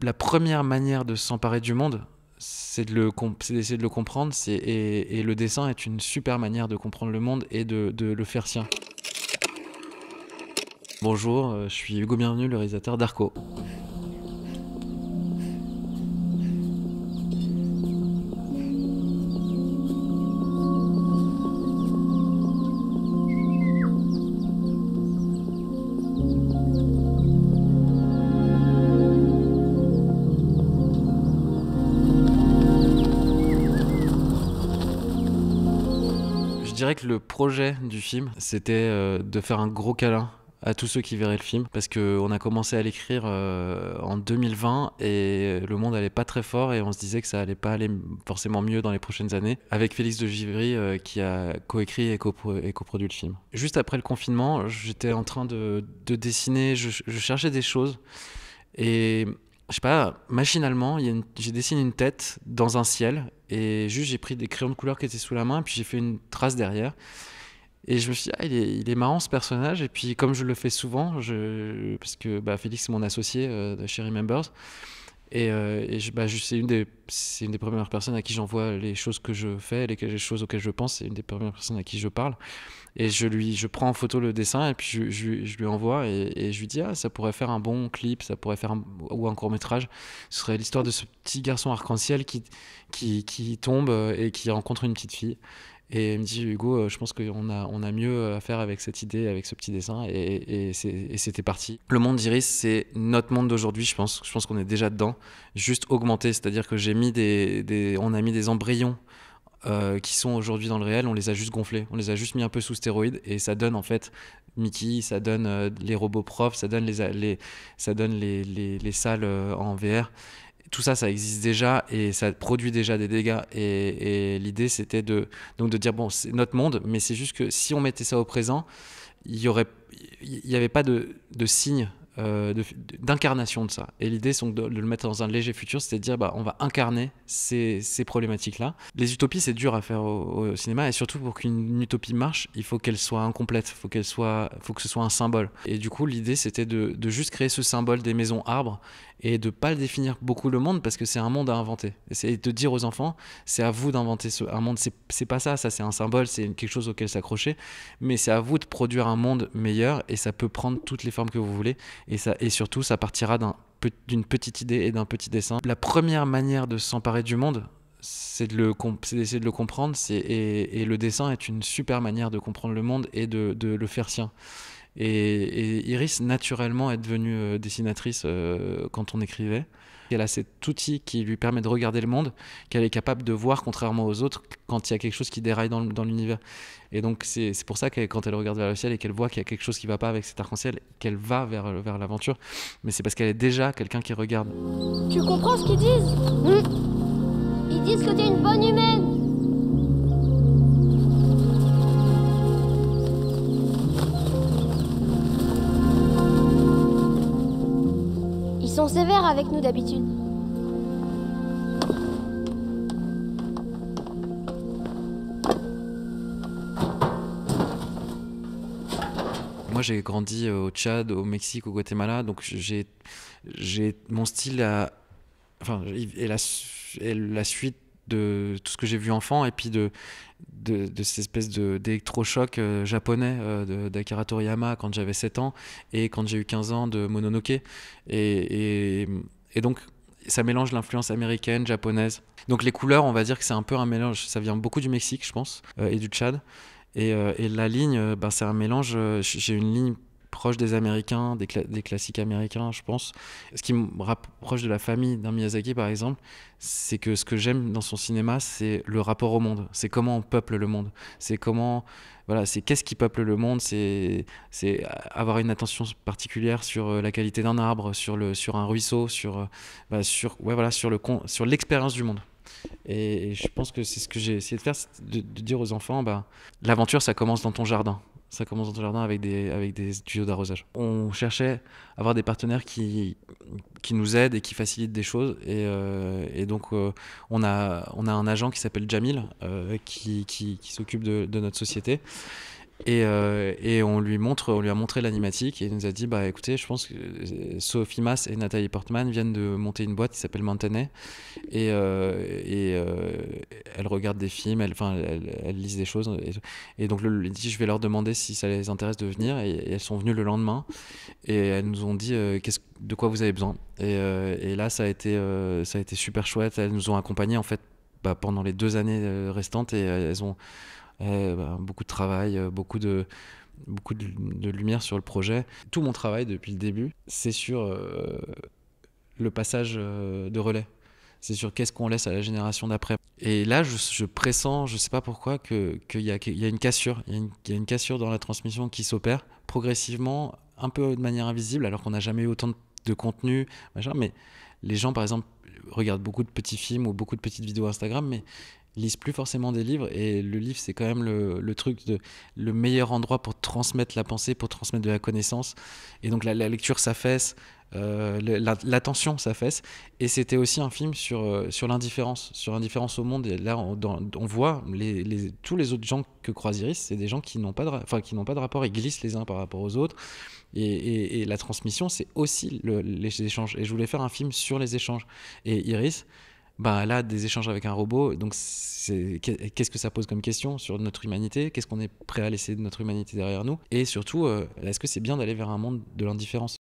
La première manière de s'emparer du monde, c'est d'essayer de le comprendre. Et le dessin est une super manière de comprendre le monde et de le faire sien. Bonjour, je suis Hugo Bienvenu, le réalisateur d'Arco. Je dirais que le projet du film, c'était de faire un gros câlin à tous ceux qui verraient le film, parce qu'on a commencé à l'écrire en 2020 et le monde allait pas très fort et on se disait que ça allait pas aller forcément mieux dans les prochaines années, avec Félix de Givry qui a coécrit et coproduit le film. Juste après le confinement, j'étais en train de dessiner, je cherchais des choses et je sais pas, machinalement, j'ai dessiné une tête dans un ciel et juste j'ai pris des crayons de couleur qui étaient sous la main et puis j'ai fait une trace derrière. Et je me suis dit, ah, il est marrant ce personnage. Et puis, comme je le fais souvent, parce que Félix est mon associé de chez Remembers, c'est une des premières personnes à qui j'envoie les choses que je fais, les choses auxquelles je pense. C'est une des premières personnes à qui je parle. Et je prends en photo le dessin et puis je lui envoie et je lui dis, ah, ça pourrait faire un bon clip, ça pourrait faire ou un court métrage. Ce serait l'histoire de ce petit garçon arc-en-ciel qui tombe et qui rencontre une petite fille. Et il me dit, Hugo, je pense qu'on a mieux à faire avec cette idée, avec ce petit dessin. Et c'était parti. Le monde d'Iris, c'est notre monde d'aujourd'hui, je pense. Je pense qu'on est déjà dedans, juste augmenté. C'est-à-dire que on a mis des embryons qui sont aujourd'hui dans le réel, on les a juste gonflés, on les a juste mis un peu sous stéroïdes et ça donne en fait Mickey, ça donne les robots profs, ça donne les salles en VR. Tout ça, ça existe déjà et ça produit déjà des dégâts. Et l'idée, c'était donc de dire, bon, c'est notre monde, mais c'est juste que si on mettait ça au présent, il y avait pas de signe d'incarnation de ça. Et l'idée, c'est de le mettre dans un léger futur, c'est de dire, on va incarner ces problématiques-là. Les utopies, c'est dur à faire au cinéma, et surtout pour qu'une utopie marche, il faut qu'elle soit incomplète, faut que ce soit un symbole. Et du coup, l'idée, c'était de juste créer ce symbole des maisons arbres et de pas le définir beaucoup le monde parce que c'est un monde à inventer. Et c'est de dire aux enfants, c'est à vous d'inventer un monde. C'est pas ça c'est un symbole, c'est quelque chose auquel s'accrocher, mais c'est à vous de produire un monde meilleur et ça peut prendre toutes les formes que vous voulez. Et surtout, ça partira d'une petite idée et d'un petit dessin. La première manière de s'emparer du monde, c'est d'essayer de le comprendre. Et le dessin est une super manière de comprendre le monde et de le faire sien. Et Iris, naturellement, est devenue dessinatrice quand on écrivait. Elle a cet outil qui lui permet de regarder le monde, qu'elle est capable de voir, contrairement aux autres, quand il y a quelque chose qui déraille dans l'univers. Et donc, c'est pour ça que quand elle regarde vers le ciel et qu'elle voit qu'il y a quelque chose qui ne va pas avec cet arc-en-ciel, qu'elle va vers l'aventure. Mais c'est parce qu'elle est déjà quelqu'un qui regarde. Tu comprends ce qu'ils disent? Ils disent que t'es une bonne humaine. Ils sont sévères avec nous d'habitude. Moi, j'ai grandi au Tchad, au Mexique, au Guatemala, donc j'ai mon style est la suite de tout ce que j'ai vu enfant et puis de cette espèce d'électrochoc japonais d'Akira Toriyama quand j'avais 7 ans et quand j'ai eu 15 ans de Mononoke. Et donc, ça mélange l'influence américaine, japonaise. Donc les couleurs, on va dire que c'est un peu un mélange, ça vient beaucoup du Mexique, je pense, et du Tchad. Et la ligne, c'est un mélange. J'ai une ligne proche des Américains, des classiques américains, je pense. Ce qui me rapproche de la famille d'un Miyazaki, par exemple, c'est que ce que j'aime dans son cinéma, c'est le rapport au monde. C'est comment on peuple le monde. C'est comment, voilà, c'est qu'est-ce qui peuple le monde. C'est avoir une attention particulière sur la qualité d'un arbre, sur un ruisseau, sur l'expérience du monde. Et je pense que c'est ce que j'ai essayé de faire, c'est de dire aux enfants, l'aventure, ça commence dans ton jardin. Ça commence dans ton jardin avec des tuyaux d'arrosage. On cherchait à avoir des partenaires qui nous aident et qui facilitent des choses. Et donc, on a un agent qui s'appelle Jamil, qui s'occupe de notre société. Et on lui a montré l'animatique et il nous a dit bah écoutez, je pense que Sophie Mass et Nathalie Portman viennent de monter une boîte qui s'appelle Mantenet et elles regardent des films, elles lisent des choses et donc il dit je vais leur demander si ça les intéresse de venir et elles sont venues le lendemain et elles nous ont dit de quoi vous avez besoin et là ça a été super chouette, elles nous ont accompagnés en fait pendant les 2 années restantes et elles ont beaucoup de travail, beaucoup de lumière sur le projet. Tout mon travail depuis le début, c'est sur le passage de relais. C'est sur qu'est-ce qu'on laisse à la génération d'après. Et là, je pressens, je sais pas pourquoi, qu'il y a une cassure. Il y a une cassure dans la transmission qui s'opère progressivement, un peu de manière invisible, alors qu'on n'a jamais eu autant de contenu, machin. Mais les gens, par exemple, regardent beaucoup de petits films ou beaucoup de petites vidéos Instagram, mais lisent plus forcément des livres. Et le livre, c'est quand même le truc le meilleur endroit pour transmettre la pensée, pour transmettre de la connaissance. Et donc la lecture s'affaisse, l'attention s'affaisse. Et c'était aussi un film sur l'indifférence au monde. Et là, on voit tous les autres gens que croise Iris, c'est des gens qui n'ont pas qui n'ont pas de rapport, ils glissent les uns par rapport aux autres. Et la transmission, c'est aussi les échanges. Et je voulais faire un film sur les échanges. Et Iris, elle a des échanges avec un robot, donc qu'est-ce que ça pose comme question sur notre humanité, qu'est-ce qu'on est prêt à laisser de notre humanité derrière nous, et surtout, est-ce que c'est bien d'aller vers un monde de l'indifférence ?